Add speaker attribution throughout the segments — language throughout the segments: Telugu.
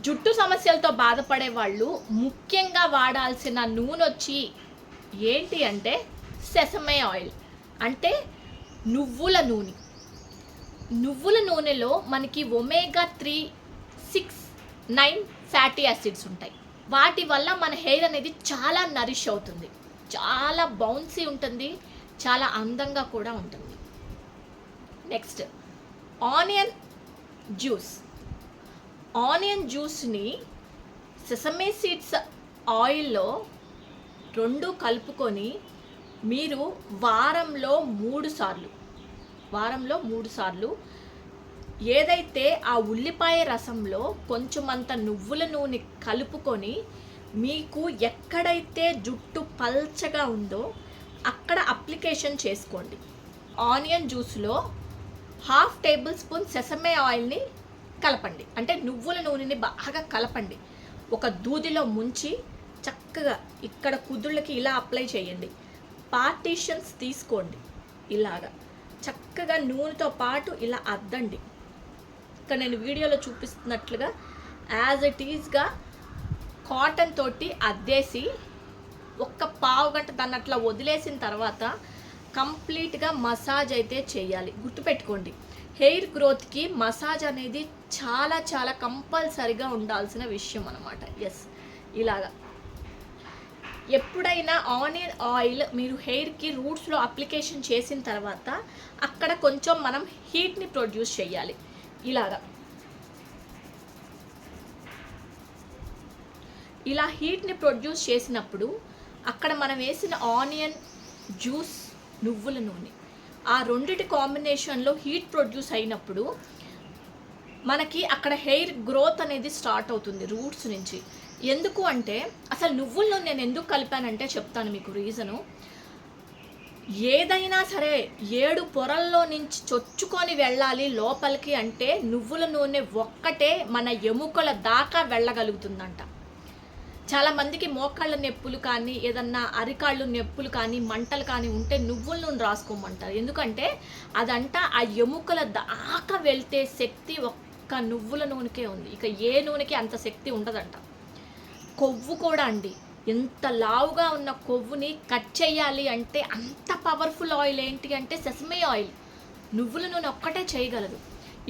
Speaker 1: జుట్టు సమస్యలతో బాధపడే వాళ్ళు ముఖ్యంగా వాడాల్సిన నూనె వచ్చి ఏంటి అంటే సెసమే ఆయిల్, అంటే నువ్వుల నూనె. నువ్వుల నూనెలో మనకి omega-3, 6, 9 ఫ్యాటీ యాసిడ్స్ ఉంటాయి. వాటి వల్ల మన హెయిర్ అనేది చాలా నరిష్ అవుతుంది, చాలా బౌన్సీ ఉంటుంది, చాలా అందంగా కూడా ఉంటుంది. Next onion juice. ఆనియన్ జ్యూస్ని సెసమే సీడ్స్ ఆయిల్లో 2 కలుపుకొని మీరు వారంలో 3 సార్లు ఏదైతే ఆ ఉల్లిపాయ రసంలో కొంచెమంత నువ్వుల నూనె కలుపుకొని మీకు ఎక్కడైతే జుట్టు పల్చగా ఉందో అక్కడ అప్లికేషన్ చేసుకోండి. ఆనియన్ జ్యూస్లో 1/2 టేబుల్ స్పూన్ సెసమే ఆయిల్ని కలపండి, అంటే నువ్వుల నూనెని బాగా కలపండి. ఒక దూదిలో ముంచి చక్కగా ఇక్కడ కుదుళ్ళకి ఇలా అప్లై చేయండి. పార్టీషన్స్ తీసుకోండి, ఇలాగా చక్కగా నూనెతో పాటు ఇలా అద్దండి. ఇక్కడ నేను వీడియోలో చూపిస్తున్నట్లుగా యాజ్ ఇట్ ఈజ్గా కాటన్ తోటి అద్దేసి ఒక్క పావు గంట దాన్ని అట్లా వదిలేసిన తర్వాత కంప్లీట్గా మసాజ్ అయితే చేయాలి. గుర్తుపెట్టుకోండి, హెయిర్ గ్రోత్కి మసాజ్ అనేది చాలా చాలా కంపల్సరీగా ఉండాల్సిన విషయం అన్నమాట. ఎస్, ఇలాగా ఎప్పుడైనా ఆనియన్ ఆయిల్ మీరు హెయిర్కి రూట్స్లో అప్లికేషన్ చేసిన తర్వాత అక్కడ కొంచెం మనం హీట్ని ప్రొడ్యూస్ చేయాలి. ఇలా హీట్ని ప్రొడ్యూస్ చేసినప్పుడు అక్కడ మనం వేసిన ఆనియన్ జ్యూస్, నువ్వుల నూనె, ఆ రెండిటి కాంబినేషన్లో హీట్ ప్రొడ్యూస్ అయినప్పుడు మనకి అక్కడ హెయిర్ గ్రోత్ అనేది స్టార్ట్ అవుతుంది రూట్స్ నుంచి. ఎందుకు అంటే అసలు నువ్వుల నూనె నేను ఎందుకు కలిపానంటే చెప్తాను మీకు రీజను. ఏదైనా సరే 7 పొరల్లో నుంచి చొచ్చుకొని వెళ్ళాలి లోపలికి అంటే నువ్వుల నూనె ఒక్కటే మన ఎముకల దాకా వెళ్ళగలుగుతుందంట. చాలామందికి మోకాళ్ళ నొప్పులు కానీ ఏదన్నా అరికాళ్ళు నొప్పులు కానీ మంటలు కానీ ఉంటే నువ్వుల నూనె రాసుకోమంటారు. ఎందుకంటే అదంట ఆ ఎముకల దాకా వెళ్తే శక్తి ఒక్క నువ్వుల నూనెకే ఉంది. ఇక ఏ నూనెకి అంత శక్తి ఉండదంట. కొవ్వు కూడా అండి, ఎంత లావుగా ఉన్న కొవ్వుని కట్ చేయాలి అంటే అంత పవర్ఫుల్ ఆయిల్ ఏంటి అంటే సెసమే ఆయిల్, నువ్వుల నూనె ఒక్కటే చేయగలదు.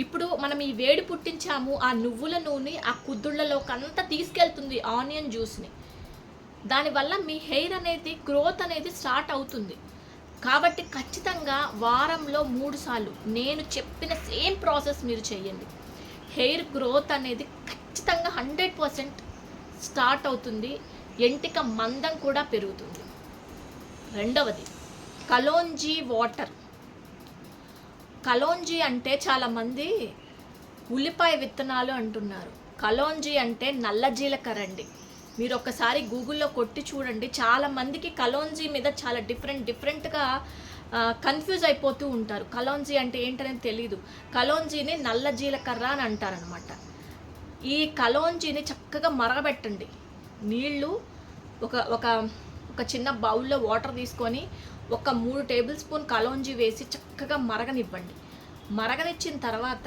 Speaker 1: ఇప్పుడు మనం ఈ వేడి పుట్టించాము, ఆ నువ్వుల నూనె ఆ కుద్దుళ్ళలోకి అంతా తీసుకెళ్తుంది ఆనియన్ జ్యూస్ని. దానివల్ల మీ హెయిర్ అనేది గ్రోత్ అనేది స్టార్ట్ అవుతుంది. కాబట్టి ఖచ్చితంగా వారంలో 3 సార్లు నేను చెప్పిన సేమ్ ప్రాసెస్ మీరు చేయండి. హెయిర్ గ్రోత్ అనేది ఖచ్చితంగా 100% స్టార్ట్ అవుతుంది. ఎంటిక మందం కూడా పెరుగుతుంది. రెండవది కలోంజీ వాటర్. కలోంజీ అంటే చాలామంది ఉల్లిపాయ విత్తనాలు అంటున్నారు. కలోంజీ అంటే నల్ల జీలకర్ర అండి. మీరు ఒకసారి గూగుల్లో కొట్టి చూడండి. చాలామందికి కలోంజీ మీద చాలా డిఫరెంట్గా కన్ఫ్యూజ్ అయిపోతూ ఉంటారు. కలోంజీ అంటే ఏంటనేది తెలియదు. కలోంజీని నల్ల జీలకర్ర అని అంటారనమాట. ఈ కలోంజీని చక్కగా మరగబెట్టండి. నీళ్ళు ఒక చిన్న బౌల్లో వాటర్ తీసుకొని ఒక 3 టేబుల్ స్పూన్ కలోంజీ వేసి చక్కగా మరగనివ్వండి. మరగనిచ్చిన తర్వాత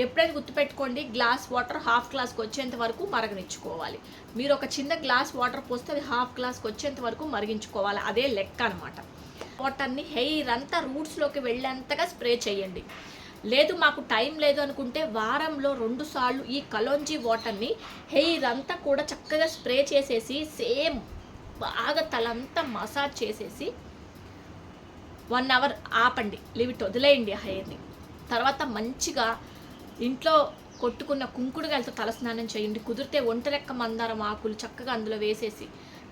Speaker 1: ఎప్పుడైనా గుర్తుపెట్టుకోండి, గ్లాస్ వాటర్ 1/2 గ్లాస్కి వచ్చేంత వరకు మరగనిచ్చుకోవాలి. మీరు ఒక చిన్న గ్లాస్ వాటర్ పోస్తే అది 1/2 గ్లాస్కి వచ్చేంత వరకు మరిగించుకోవాలి. అదే లెక్క అనమాట. వాటర్ని హెయిర్ అంతా రూట్స్లోకి వెళ్ళేంతగా స్ప్రే చేయండి. లేదు మాకు టైం లేదు అనుకుంటే వారంలో 2 సార్లు ఈ కలోంజీ వాటర్ని హెయిర్ అంతా కూడా చక్కగా స్ప్రే చేసేసి సేమ్ బాగా తలంతా మసాజ్ చేసేసి 1 అవర్ ఆపండి, లిమిట్ వదిలేయండి ఆ హెయిర్ని. తర్వాత మంచిగా ఇంట్లో కొట్టుకున్న కుంకుడుగాయలతో తలస్నానం చేయండి. కుదిరితే ఒంటరెక్క మందారం ఆకులు చక్కగా అందులో వేసేసి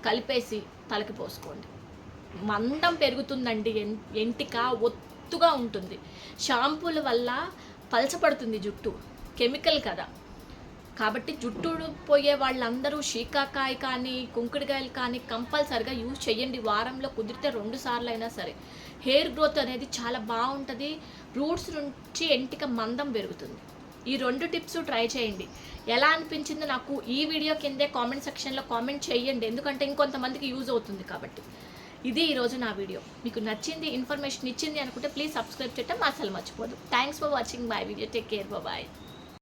Speaker 1: కలిపేసి తలకి పోసుకోండి. మందం పెరుగుతుందండి, ఎంటిక ఒత్తుగా ఉంటుంది. షాంపూల వల్ల పలచపడుతుంది జుట్టు, కెమికల్ కదా. కాబట్టి జుట్టు పోయే వాళ్ళందరూ షీకాకాయ కానీ కుంకుడుకాయలు కానీ కంపల్సరిగా యూజ్ చేయండి. వారంలో కుదిరితే 2 సార్లు అయినా సరే. హెయిర్ గ్రోత్ అనేది చాలా బాగుంటుంది. రూట్స్ నుంచి ఎంటిక మందం పెరుగుతుంది. ఈ 2 టిప్స్ ట్రై చేయండి. ఎలా అనిపించిందో నాకు ఈ వీడియో కిందే కామెంట్ సెక్షన్లో కామెంట్ చేయండి, ఎందుకంటే ఇంకొంతమందికి యూజ్ అవుతుంది కాబట్టి. ఇది ఈరోజు నా వీడియో. మీకు నచ్చింది, ఇన్ఫర్మేషన్ ఇచ్చింది అనుకుంటే ప్లీజ్ సబ్స్క్రైబ్ చేయటం అసలు మర్చిపోదు. Thanks for watching my video. Take care, bye.